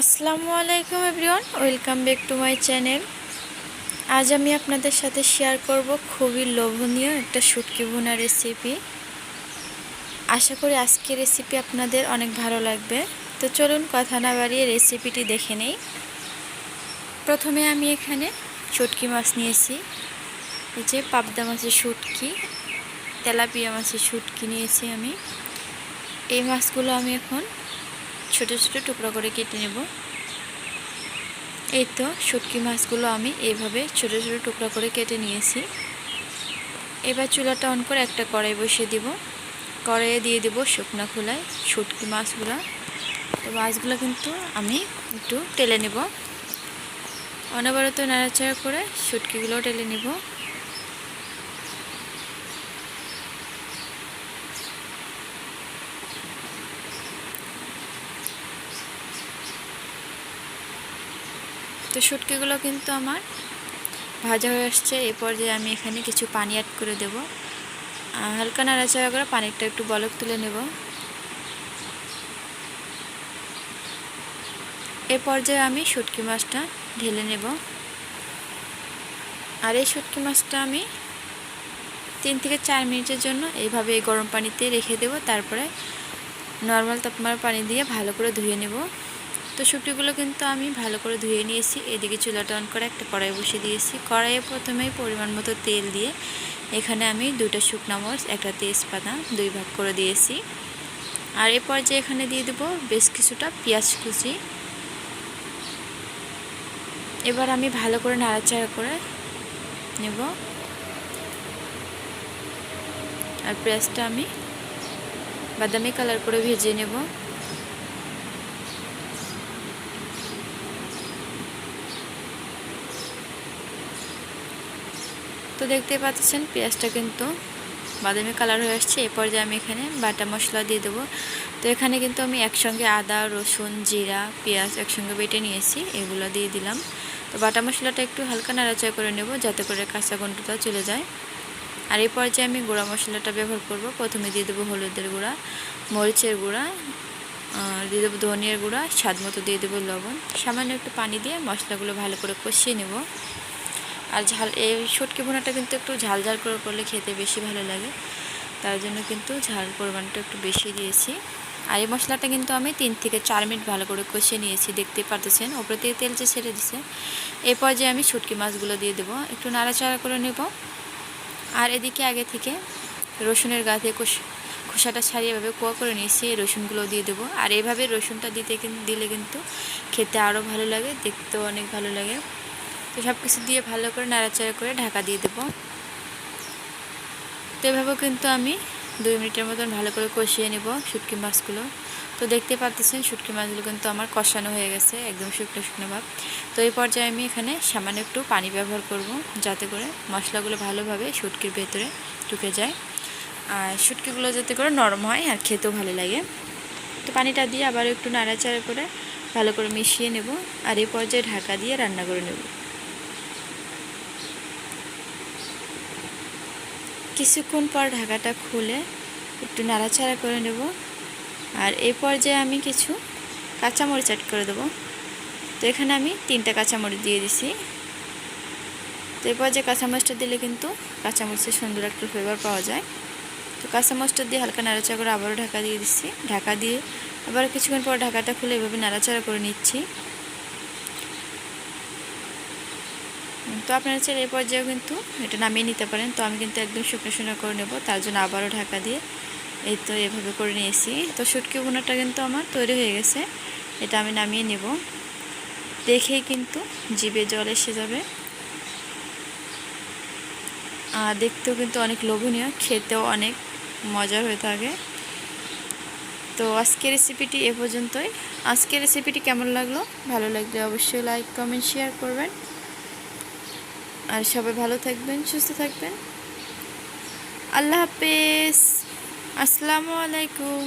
আসসালামু আলাইকুম everyone, welcome back to my channel. আজ আমি আপনাদের সাথে শেয়ার করব খুবই লোভনীয় একটা শুটকি ভুনা রেসিপি। আশা করি আজকের রেসিপি আপনাদের অনেক ভালো লাগবে। তো চলুন কথা না বাড়িয়ে রেসিপিটি দেখে নেই। প্রথমে আমি এখানে শুটকি মাছ নিয়েছি, এই যে পাবদা মাছের শুটকি, তেলাপিয়া মাছের শুটকি নিয়েছি আমি। এই মাছগুলো আমি এখন ছোট ছোট টুকরো করে কেটে নেব। এই তো শুটকি মাছগুলো আমি এইভাবে ছোট ছোট টুকরা করে কেটে নিয়েছি। এবার চুলাটা অন করে একটা কড়াই বসিয়ে দিব। কড়াইয়ে দিয়ে দেব শুকনো খোলায় শুটকি মাছগুলো। তো মাছগুলো কিন্তু আমি একটু তেলে নেব, অনবরত নাড়াচাড়া করে শুটকিগুলো টেলে নেব। তো শুটকিগুলো কিন্তু আমার ভাজা হয়ে আসছে। এই পর্যায়ে আমি এখানে কিছু পানি অ্যাড করে দেব। হালকা নাড়াচাড়া করে পানিটা একটু বলক তুলে নেব। এই পর্যায়ে আমি শুটকি মাছটা ঢেলে নেব। আর এই শুটকি মাছটা আমি 3 থেকে 4 মিনিটের জন্য এইভাবে গরম পানিতে রেখে দেব। তারপরে নর্মাল তাপমাত্রার পানি দিয়ে ভালো করে ধুয়ে নেব। তো শুটকিগুলো কিন্তু আমি ভালো করে ধুয়ে নিয়েছি। এদিকে চুলাটা অন করে একটা কড়াই বসিয়ে দিয়েছি। কড়াইয়ে প্রথমেই পরিমাণ মতো তেল দিয়ে এখানে আমি 2টা শুকনো মরিচ, একটা তেজপাতা 2 ভাগ করে দিয়েছি। আর এই পর্যায়ে এখানে দিয়ে দেব বেশ কিছুটা পেঁয়াজ কুচি। এবার আমি ভালো করে নাড়াচাড়া করে নেব। আর পেঁয়াজটা আমি বাদামি কালার করে ভেজে নেব। তো দেখতে পাচ্ছেন পেঁয়াজটা কিন্তু বাদামি কালার হয়ে আসছে। এই পর্যায়ে আমি এখানে বাটা মশলা দিয়ে দেবো। তো এখানে কিন্তু আমি একসঙ্গে আদা, রসুন, জিরা, পেঁয়াজ একসঙ্গে বেটে নিয়েছি, এগুলো দিয়ে দিলাম। তো বাটা মশলাটা একটু হালকা নাড়াচাড়া করে নেব যাতে করে কাঁচা গন্ধটা চলে যায়। আর এই পর্যায়ে আমি গুঁড়া মশলাটা ব্যবহার করব। প্রথমে দিয়ে দেবো হলুদের গুঁড়া, মরিচের গুঁড়া, দিয়ে দেবো ধনিয়ার গুঁড়া, স্বাদ মতো দিয়ে দেবো লবণ। সামান্য একটু পানি দিয়ে মশলাগুলো ভালো করে কষিয়ে নেব। আর এই শুটকি ভুনাটা কিন্তু একটু ঝাল ঝাল করে করলে খেতে বেশি ভালো লাগে, তার জন্য কিন্তু ঝাল পরিমাণটা একটু বেশি দিয়েছি। আর এই মশলাটা কিন্তু আমি 3 থেকে 4 মিনিট ভালো করে কষিয়ে নিয়েছি। দেখতে পারতেছেন ওপরে থেকে তেল যে ছেড়ে দিছে। এই পর্যায়ে আমি শুটকি মাছগুলো দিয়ে দেবো, একটু নাড়াচাড়া করে নেব। আর এদিকে আগে থেকে রসুনের গা থেকে খোসাটা ছাড়িয়ে এভাবে কোয়া করে নিয়েছি, এই রসুনগুলো দিয়ে দেবো। আর এইভাবে রসুনটা দিলে কিন্তু খেতে আরও ভালো লাগে, দেখতেও অনেক ভালো লাগে। তো সব কিছু দিয়ে ভালো করে নাড়াচাড়া করে ঢাকা দিয়ে দেবো। তো এভাবেও কিন্তু আমি 2 মিনিটের মতন ভালো করে কষিয়ে নেব শুটকি মাছগুলো। তো দেখতে পাচ্ছেন শুটকি মাছগুলো কিন্তু আমার কষানো হয়ে গেছে, একদম শুকনো শুকনো ভাব। তো এই পর্যায়ে আমি এখানে সামান্য একটু পানি ব্যবহার করব যাতে করে মশলাগুলো ভালোভাবে শুটকির ভেতরে ঢুকে যায়, আর শুটকিগুলো যাতে করে নরম হয় আর খেতেও ভালো লাগে। তো পানিটা দিয়ে আবার একটু নাড়াচাড়া করে ভালো করে মিশিয়ে নেব। আর এই পর্যায়ে ঢাকা দিয়ে রান্না করে নেব। কিছুক্ষণ পর ঢাকাটা খুলে একটু নাড়াচাড়া করে নেব। আর এই পর্যায়ে আমি কিছু কাঁচামরিচ অ্যাড করে দেবো। তো এখানে আমি 3টা কাঁচামরিচ দিয়ে দিছি। তো এই পর্যায়ে কাঁচামরিচটা দিলে কিন্তু কাঁচামরিচের সুন্দর একটা ফ্লেভার পাওয়া যায়। তো কাঁচামরিচটা দিয়ে হালকা নাড়াচাড়া করে আবারও ঢাকা দিয়ে দিচ্ছি। ঢাকা দিয়ে আবার কিছুক্ষণ পর ঢাকাটা খুলে এভাবে নাড়াচাড়া করে নিচ্ছি। তো আপনারা চাইলে এই পর্যায়েও কিন্তু এটা নামিয়ে নিতে পারেন। তো আমি কিন্তু একদম শুকনো শুকনো করে নেব, তার জন্য আবারও ঢাকা দিয়ে এই তো এভাবে করে নিয়েছি। তো শুটকি ভুনাটা কিন্তু আমার তৈরি হয়ে গেছে, এটা আমি নামিয়ে নেব। দেখেই কিন্তু জিভে জল এসে যাবে, আর দেখতেও কিন্তু অনেক লোভনীয়, খেতেও অনেক মজার হয়ে থাকে। তো আজকের রেসিপিটি এ পর্যন্তই। আজকের রেসিপিটি কেমন লাগলো, ভালো লাগলে অবশ্যই লাইক, কমেন্ট, শেয়ার করবেন। আর সবাই ভালো থাকবেন, সুস্থ থাকবেন। আল্লাহ হাফেজ, আসসালামু আলাইকুম।